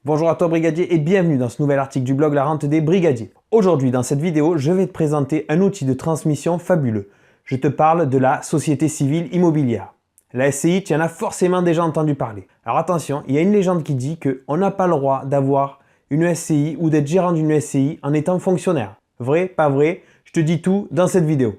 Bonjour à toi brigadier et bienvenue dans ce nouvel article du blog La Rente des Brigadiers. Aujourd'hui dans cette vidéo, je vais te présenter un outil de transmission fabuleux. Je te parle de la Société Civile Immobilière. La SCI, tu en as forcément déjà entendu parler. Alors attention, il y a une légende qui dit qu'on n'a pas le droit d'avoir une SCI ou d'être gérant d'une SCI en étant fonctionnaire. Vrai, pas vrai? Je te dis tout dans cette vidéo.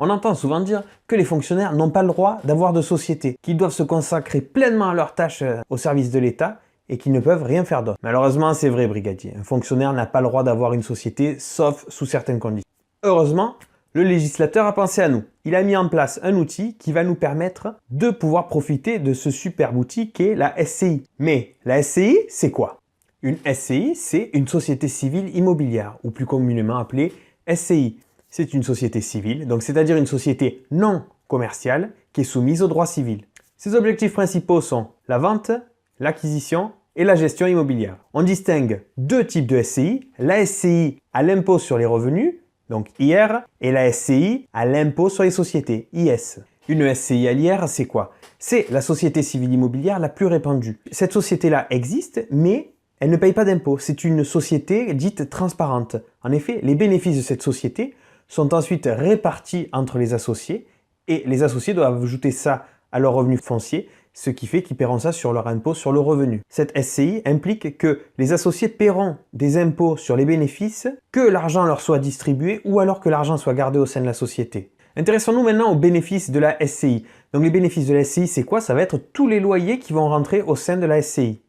On entend souvent dire que les fonctionnaires n'ont pas le droit d'avoir de société, qu'ils doivent se consacrer pleinement à leurs tâches au service de l'État et qu'ils ne peuvent rien faire d'autre. Malheureusement, c'est vrai, brigadier. Un fonctionnaire n'a pas le droit d'avoir une société, sauf sous certaines conditions. Heureusement, le législateur a pensé à nous. Il a mis en place un outil qui va nous permettre de pouvoir profiter de ce superbe outil qu'est la SCI. Mais la SCI, c'est quoi? Une SCI, c'est une société civile immobilière, ou plus communément appelée SCI. C'est une société civile, donc c'est-à-dire une société non commerciale qui est soumise au droit civil. Ses objectifs principaux sont la vente, l'acquisition et la gestion immobilière. On distingue deux types de SCI, la SCI à l'impôt sur les revenus, donc IR, et la SCI à l'impôt sur les sociétés, IS. Une SCI à l'IR, c'est quoi? C'est la société civile immobilière la plus répandue. Cette société-là existe, mais elle ne paye pas d'impôt. C'est une société dite transparente. En effet, les bénéfices de cette société sont ensuite répartis entre les associés et les associés doivent ajouter ça à leur revenu foncier, ce qui fait qu'ils paieront ça sur leur impôt sur le revenu. Cette SCI implique que les associés paieront des impôts sur les bénéfices, que l'argent leur soit distribué ou alors que l'argent soit gardé au sein de la société. Intéressons-nous maintenant aux bénéfices de la SCI. Donc les bénéfices de la SCI, c'est quoi? Ça va être tous les loyers qui vont rentrer au sein de la SCI.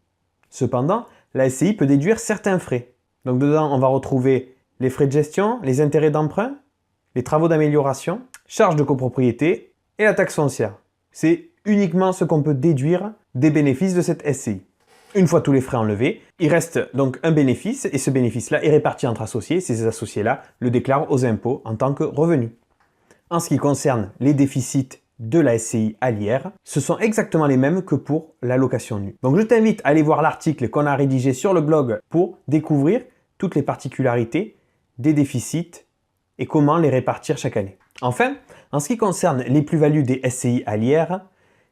Cependant, la SCI peut déduire certains frais. Donc dedans, on va retrouver les frais de gestion, les intérêts d'emprunt, les travaux d'amélioration, charges de copropriété et la taxe foncière. C'est uniquement ce qu'on peut déduire des bénéfices de cette SCI. Une fois tous les frais enlevés, il reste donc un bénéfice et ce bénéfice-là est réparti entre associés. Ces associés-là le déclarent aux impôts en tant que revenu. En ce qui concerne les déficits de la SCI à l'IR, ce sont exactement les mêmes que pour la location nue. Donc je t'invite à aller voir l'article qu'on a rédigé sur le blog pour découvrir toutes les particularités des déficits et comment les répartir chaque année. Enfin, en ce qui concerne les plus-values des SCI à l'IR,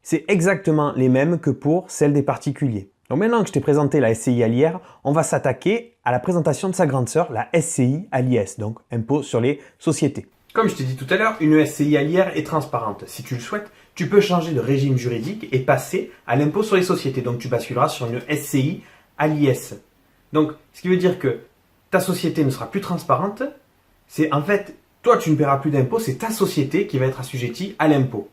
c'est exactement les mêmes que pour celles des particuliers. Donc maintenant que je t'ai présenté la SCI à l'IR, on va s'attaquer à la présentation de sa grande sœur, la SCI à l'IS, donc impôt sur les sociétés. Comme je t'ai dit tout à l'heure, une SCI à l'IR est transparente. Si tu le souhaites, tu peux changer de régime juridique et passer à l'impôt sur les sociétés. Donc tu basculeras sur une SCI à l'IS. Donc ce qui veut dire que ta société ne sera plus transparente. C'est en fait, toi tu ne paieras plus d'impôt, c'est ta société qui va être assujettie à l'impôt.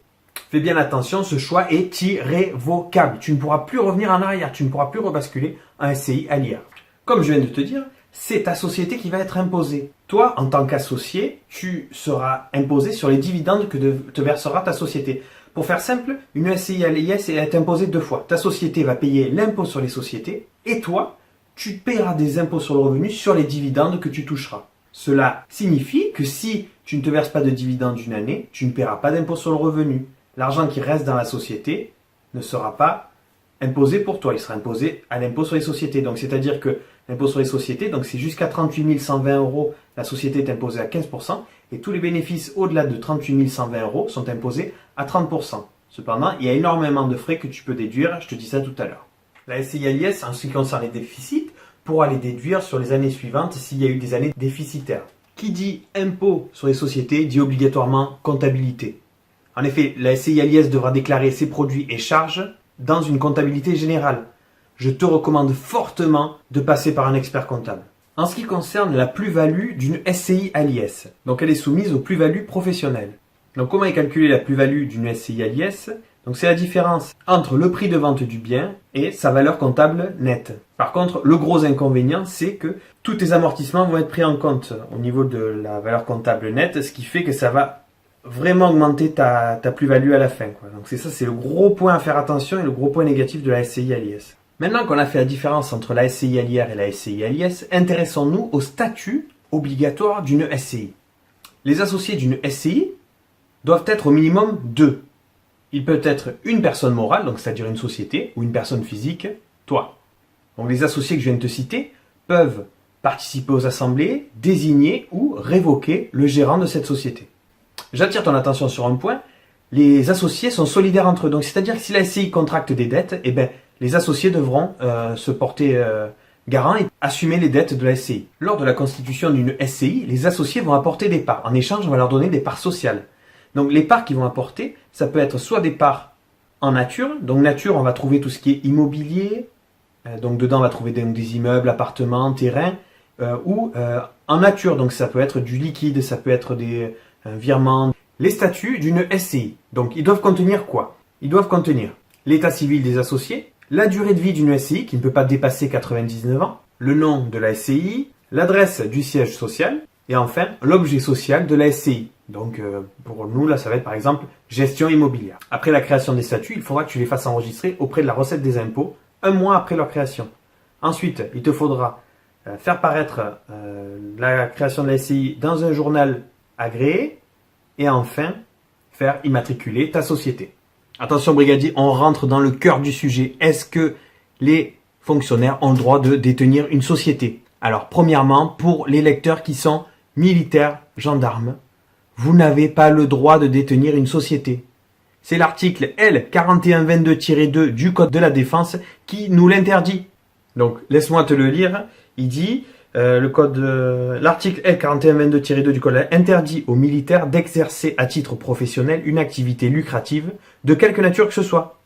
Fais bien attention, ce choix est irrévocable. Tu ne pourras plus revenir en arrière, tu ne pourras plus rebasculer en SCI à l'IR. Comme je viens de te dire, c'est ta société qui va être imposée. Toi, en tant qu'associé, tu seras imposé sur les dividendes que te versera ta société. Pour faire simple, une SCI à l'IS est imposée deux fois. Ta société va payer l'impôt sur les sociétés et toi, tu paieras des impôts sur le revenu sur les dividendes que tu toucheras. Cela signifie que si tu ne te verses pas de dividendes une année, tu ne paieras pas d'impôt sur le revenu. L'argent qui reste dans la société ne sera pas imposé pour toi, il sera imposé à l'impôt sur les sociétés. Donc c'est-à-dire que l'impôt sur les sociétés, donc c'est jusqu'à 38 120 €, la société est imposée à 15% et tous les bénéfices au-delà de 38 120 € sont imposés à 30%. Cependant, il y a énormément de frais que tu peux déduire, je te dis ça tout à l'heure. La SCI à l'IS, en ce qui concerne les déficits, pourra les déduire sur les années suivantes s'il y a eu des années déficitaires. Qui dit impôt sur les sociétés dit obligatoirement comptabilité. En effet, la SCI à l'IS devra déclarer ses produits et charges dans une comptabilité générale. Je te recommande fortement de passer par un expert comptable. En ce qui concerne la plus-value d'une SCI à l'IS, donc elle est soumise aux plus-values professionnelles. Donc comment est calculée la plus-value d'une SCI à l'IS? Donc c'est la différence entre le prix de vente du bien et sa valeur comptable nette. Par contre, le gros inconvénient, c'est que tous tes amortissements vont être pris en compte au niveau de la valeur comptable nette, ce qui fait que ça va vraiment augmenter ta plus-value à la fin, quoi. Donc c'est ça, c'est le gros point à faire attention et le gros point négatif de la SCI à l'IS. Maintenant qu'on a fait la différence entre la SCI à l'IR et la SCI à l'IS, intéressons-nous au statut obligatoire d'une SCI. Les associés d'une SCI doivent être au minimum deux. Il peut être une personne morale, donc c'est-à-dire une société, ou une personne physique, toi. Donc les associés que je viens de te citer peuvent participer aux assemblées, désigner ou révoquer le gérant de cette société. J'attire ton attention sur un point, les associés sont solidaires entre eux. Donc c'est-à-dire que si la SCI contracte des dettes, eh ben, les associés devront se porter garant et assumer les dettes de la SCI. Lors de la constitution d'une SCI, les associés vont apporter des parts. En échange, on va leur donner des parts sociales. Donc les parts qu'ils vont apporter, ça peut être soit des parts en nature. Donc nature, on va trouver tout ce qui est immobilier. Donc dedans, on va trouver des immeubles, appartements, terrains. Ou en nature, donc ça peut être du liquide, ça peut être des virements. Les statuts d'une SCI. Donc ils doivent contenir quoi? Ils doivent contenir l'état civil des associés, la durée de vie d'une SCI qui ne peut pas dépasser 99 ans, le nom de la SCI, l'adresse du siège social et enfin l'objet social de la SCI. Donc pour nous là ça va être par exemple gestion immobilière. Après la création des statuts, il faudra que tu les fasses enregistrer auprès de la recette des impôts un mois après leur création. Ensuite, il te faudra faire paraître la création de la SCI dans un journal agréé et enfin faire immatriculer ta société. Attention brigadier, on rentre dans le cœur du sujet. Est-ce que les fonctionnaires ont le droit de détenir une société? Alors premièrement, pour les lecteurs qui sont militaires, gendarmes, vous n'avez pas le droit de détenir une société. C'est l'article L4122-2 du Code de la Défense qui nous l'interdit. Donc laisse-moi te le lire. Il dit... l'article L4122-2 du Code interdit aux militaires d'exercer à titre professionnel une activité lucrative de quelque nature que ce soit.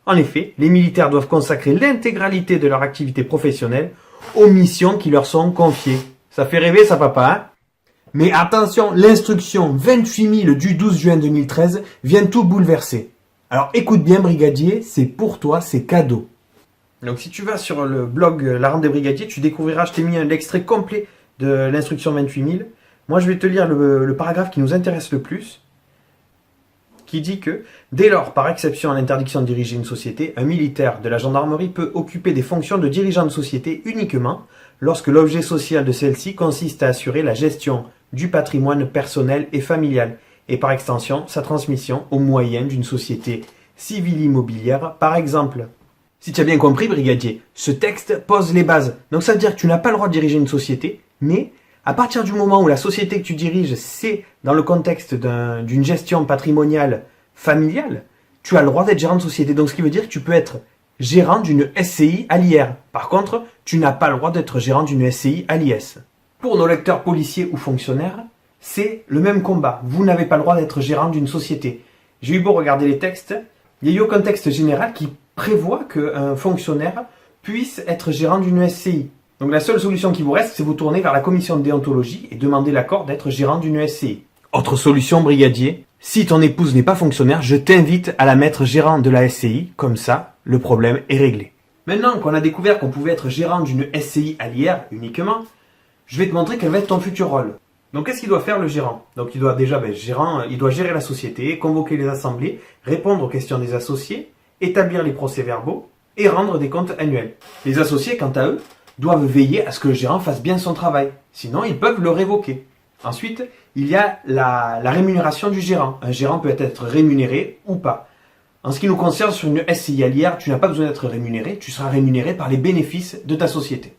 En effet, les militaires doivent consacrer l'intégralité de leur activité professionnelle aux missions qui leur sont confiées. Ça fait rêver ça papa, hein? Mais attention, l'instruction 28000 du 12 juin 2013 vient tout bouleverser. Alors écoute bien brigadier, c'est pour toi, c'est cadeau. Donc si tu vas sur le blog La Rente des Brigadiers, tu découvriras, je t'ai mis l'extrait complet de l'instruction 28000. Moi je vais te lire le paragraphe qui nous intéresse le plus, qui dit que dès lors, par exception à l'interdiction de diriger une société, un militaire de la gendarmerie peut occuper des fonctions de dirigeant de société uniquement lorsque l'objet social de celle-ci consiste à assurer la gestion du patrimoine personnel et familial, et par extension sa transmission au moyen d'une société civile immobilière, par exemple. Si tu as bien compris, brigadier, ce texte pose les bases. Donc ça veut dire que tu n'as pas le droit de diriger une société, mais à partir du moment où la société que tu diriges, c'est dans le contexte d'une gestion patrimoniale familiale, tu as le droit d'être gérant de société. Donc ce qui veut dire que tu peux être gérant d'une SCI à l'IR. Par contre, tu n'as pas le droit d'être gérant d'une SCI à l'IS. Pour nos lecteurs policiers ou fonctionnaires, c'est le même combat. Vous n'avez pas le droit d'être gérant d'une société. J'ai eu beau regarder les textes, il n'y a eu aucun texte général qui prévoit qu'un fonctionnaire puisse être gérant d'une SCI. Donc la seule solution qui vous reste, c'est vous tourner vers la commission de déontologie et demander l'accord d'être gérant d'une SCI. Autre solution, brigadier, si ton épouse n'est pas fonctionnaire, je t'invite à la mettre gérant de la SCI, comme ça, le problème est réglé. Maintenant qu'on a découvert qu'on pouvait être gérant d'une SCI à l'IR uniquement, je vais te montrer quel va être ton futur rôle. Donc qu'est-ce qu'il doit faire le gérant? Donc il doit déjà, il doit gérer la société, convoquer les assemblées, répondre aux questions des associés, établir les procès-verbaux et rendre des comptes annuels. Les associés, quant à eux, doivent veiller à ce que le gérant fasse bien son travail. Sinon, ils peuvent le révoquer. Ensuite, il y a la rémunération du gérant. Un gérant peut être rémunéré ou pas. En ce qui nous concerne, sur une SCI à l'IR, tu n'as pas besoin d'être rémunéré. Tu seras rémunéré par les bénéfices de ta société.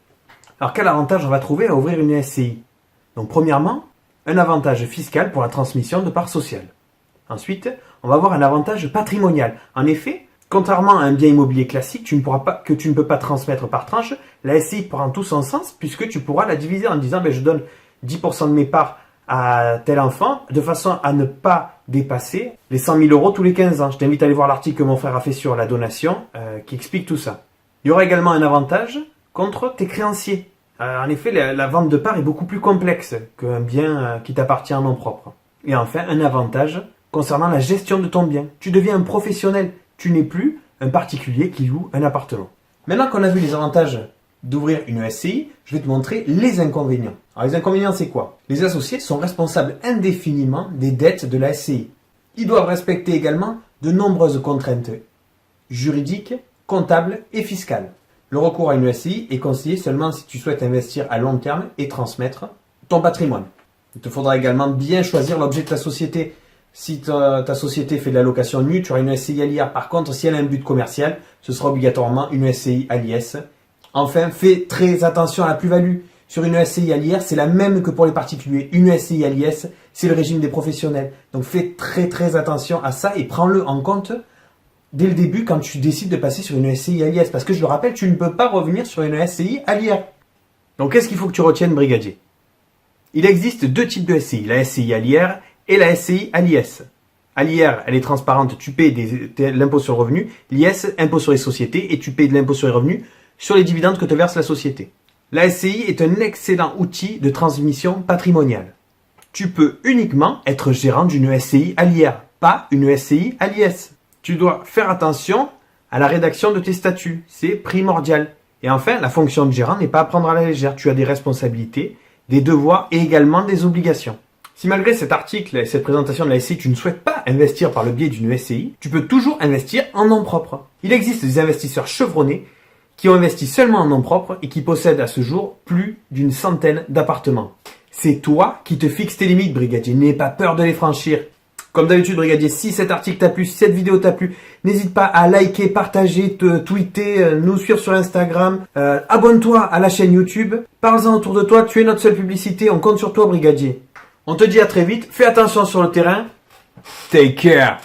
Alors, quel avantage on va trouver à ouvrir une SCI? Donc, premièrement, un avantage fiscal pour la transmission de parts sociales. Ensuite, on va avoir un avantage patrimonial. En effet, contrairement à un bien immobilier classique, tu ne peux pas transmettre par tranche, la SCI prend tout son sens puisque tu pourras la diviser en disant je donne 10% de mes parts à tel enfant de façon à ne pas dépasser les 100 000 euros tous les 15 ans. Je t'invite à aller voir l'article que mon frère a fait sur la donation qui explique tout ça. Il y aura également un avantage contre tes créanciers. En effet, la vente de parts est beaucoup plus complexe qu'un bien qui t'appartient en nom propre. Et enfin, un avantage concernant la gestion de ton bien. Tu deviens un professionnel. Tu n'es plus un particulier qui loue un appartement. Maintenant qu'on a vu les avantages d'ouvrir une SCI, je vais te montrer les inconvénients. Alors les inconvénients, c'est quoi? Les associés sont responsables indéfiniment des dettes de la SCI. Ils doivent respecter également de nombreuses contraintes juridiques, comptables et fiscales. Le recours à une SCI est conseillé seulement si tu souhaites investir à long terme et transmettre ton patrimoine. Il te faudra également bien choisir l'objet de ta société. Si ta société fait de la location nue, tu auras une SCI à l'IR. Par contre, si elle a un but commercial, ce sera obligatoirement une SCI à l'IS. Enfin, fais très attention à la plus-value. sur une SCI à l'IR, c'est la même que pour les particuliers. Une SCI à l'IS, c'est le régime des professionnels. Donc fais très très attention à ça et prends-le en compte dès le début quand tu décides de passer sur une SCI à l'IS. Parce que je le rappelle, tu ne peux pas revenir sur une SCI à l'IR. Donc qu'est-ce qu'il faut que tu retiennes, brigadier? Il existe deux types de SCI, la SCI à l'IR et la SCI à l'IS. À l'IR, elle est transparente, tu payes l'impôt sur le revenu. L'IS, impôt sur les sociétés, et tu payes de l'impôt sur les revenus sur les dividendes que te verse la société. La SCI est un excellent outil de transmission patrimoniale. Tu peux uniquement être gérant d'une SCI à l'IR, pas une SCI à l'IS. Tu dois faire attention à la rédaction de tes statuts, c'est primordial. Et enfin, la fonction de gérant n'est pas à prendre à la légère. Tu as des responsabilités, des devoirs et également des obligations. Si malgré cet article et cette présentation de la SCI, tu ne souhaites pas investir par le biais d'une SCI, tu peux toujours investir en nom propre. Il existe des investisseurs chevronnés qui ont investi seulement en nom propre et qui possèdent à ce jour plus d'une centaine d'appartements. C'est toi qui te fixes tes limites, brigadier. N'aie pas peur de les franchir. Comme d'habitude, brigadier, si cet article t'a plu, si cette vidéo t'a plu, n'hésite pas à liker, partager, te tweeter, nous suivre sur Instagram. Abonne-toi à la chaîne YouTube. Parle-en autour de toi, tu es notre seule publicité. On compte sur toi, brigadier. On te dit à très vite. Fais attention sur le terrain. Take care.